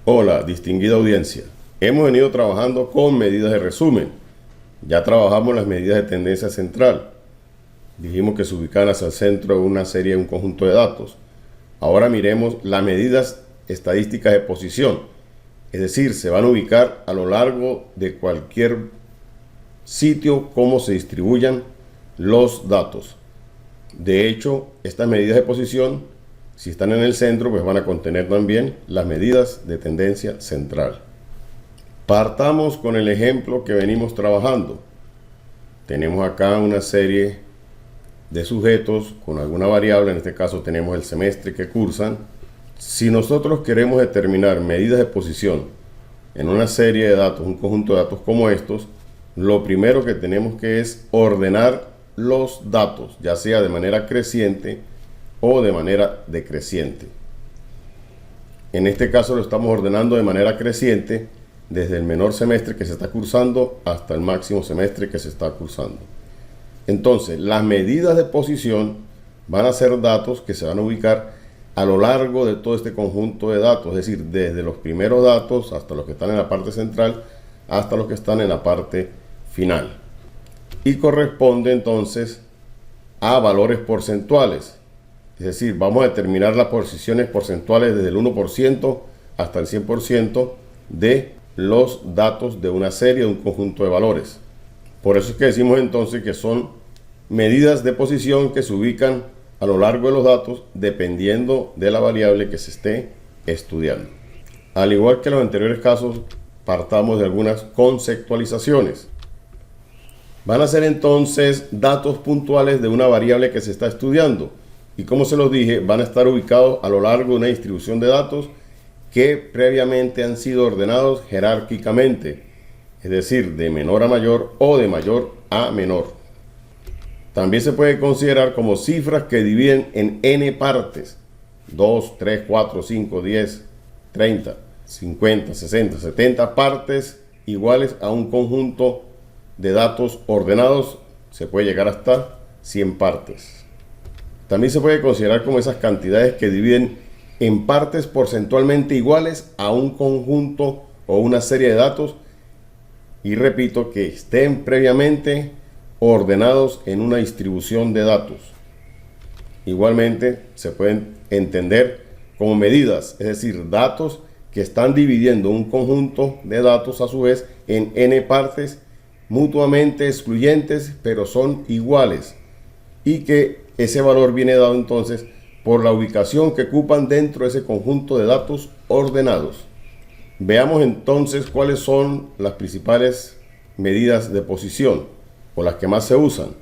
Hola, distinguida audiencia. Hemos venido trabajando con medidas de resumen. Ya trabajamos las medidas de tendencia central. Dijimos que se ubican hacia el centro de una serie, un conjunto de datos. Ahora miremos las medidas estadísticas de posición. Es decir, se van a ubicar a lo largo de cualquier sitio cómo se distribuyan los datos. De hecho, estas medidas de posición, si están en el centro, pues van a contener también las medidas de tendencia central. Partamos con el ejemplo que venimos trabajando. Tenemos acá una serie de sujetos con alguna variable, en este caso tenemos el semestre que cursan. Si nosotros queremos determinar medidas de posición en una serie de datos, un conjunto de datos como estos, lo primero que tenemos que es ordenar los datos, ya sea de manera creciente o de manera decreciente. En este caso lo estamos ordenando de manera creciente desde el menor semestre que se está cursando hasta el máximo semestre que se está cursando. Entonces, las medidas de posición van a ser datos que se van a ubicar a lo largo de todo este conjunto de datos, es decir, desde los primeros datos hasta los que están en la parte central hasta los que están en la parte final. Y corresponde entonces a valores porcentuales. Es decir, vamos a determinar las posiciones porcentuales desde el 1% hasta el 100% de los datos de una serie, de un conjunto de valores. Por eso es que decimos entonces que son medidas de posición que se ubican a lo largo de los datos dependiendo de la variable que se esté estudiando. Al igual que en los anteriores casos, partamos de algunas conceptualizaciones. Van a ser entonces datos puntuales de una variable que se está estudiando. Y como se los dije, van a estar ubicados a lo largo de una distribución de datos que previamente han sido ordenados jerárquicamente, es decir, de menor a mayor o de mayor a menor. También se puede considerar como cifras que dividen en n partes, 2, 3, 4, 5, 10, 30, 50, 60, 70 partes iguales a un conjunto de datos ordenados, se puede llegar hasta 100 partes. También se puede considerar como esas cantidades que dividen en partes porcentualmente iguales a un conjunto o una serie de datos, y repito, que estén previamente ordenados en una distribución de datos. Igualmente se pueden entender como medidas, es decir, datos que están dividiendo un conjunto de datos a su vez en n partes mutuamente excluyentes, pero son iguales, y que ese valor viene dado entonces por la ubicación que ocupan dentro de ese conjunto de datos ordenados. Veamos entonces cuáles son las principales medidas de posición o las que más se usan.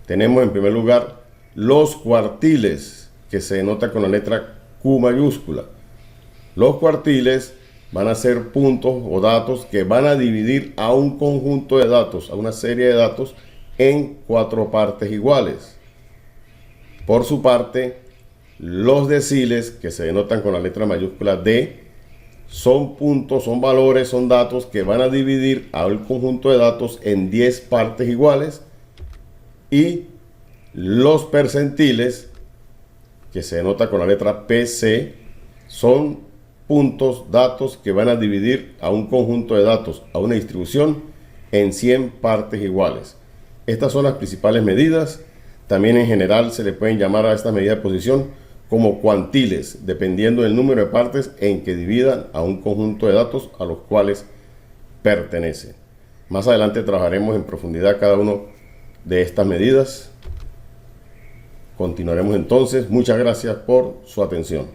Tenemos en primer lugar los cuartiles, que se denota con la letra Q mayúscula. Los cuartiles van a ser puntos o datos que van a dividir a un conjunto de datos, a una serie de datos, en 4 partes iguales. Por su parte, los deciles, que se denotan con la letra mayúscula D, son puntos, son valores, son datos que van a dividir a un conjunto de datos en 10 partes iguales. Y los percentiles, que se denota con la letra PC, son puntos, datos que van a dividir a un conjunto de datos, a una distribución, en 100 partes iguales. Estas son las principales medidas. También en general se le pueden llamar a estas medidas de posición como cuantiles, dependiendo del número de partes en que dividan a un conjunto de datos a los cuales pertenecen. Más adelante trabajaremos en profundidad cada una de estas medidas. Continuaremos entonces. Muchas gracias por su atención.